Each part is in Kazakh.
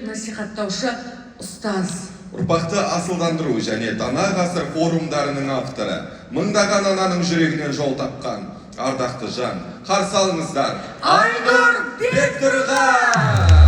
насихаттаушы ұстаз. Ұрпақты асылдандыру және дана ғасыр форумдарының авторы, мыңдаған ананың жүрегінен жол тапқан ардақты жан. Қарсы алыңыздар, Айнұр Бектұрған!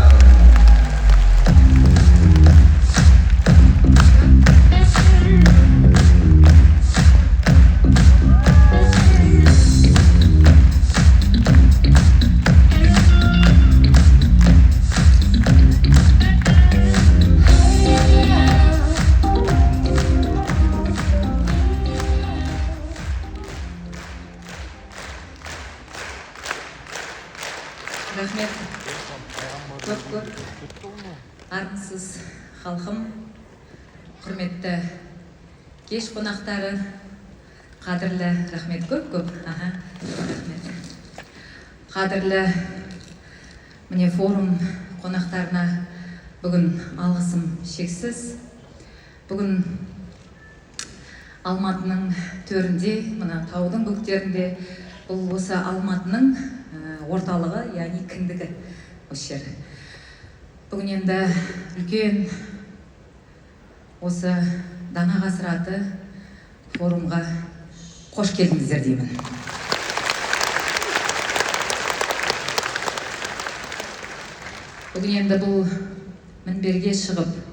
Рахмет. Көп армысыз халқым, құрметті кеш қонақтары, қадірлі рахмет көп. Рахмет. Қадірлі міне форум қонақтарына бүгін алғысым шексіз. Бүгін Алматының төрінде, мына таудың бөктерінде, бұл осы Алматының орталығы, яғни кіндігі осы жер. Бүгін енді үлкен осы дана ғасыр атты форумға қош келдіңіздер деймін. Бүгін енді бұл мінберге шығып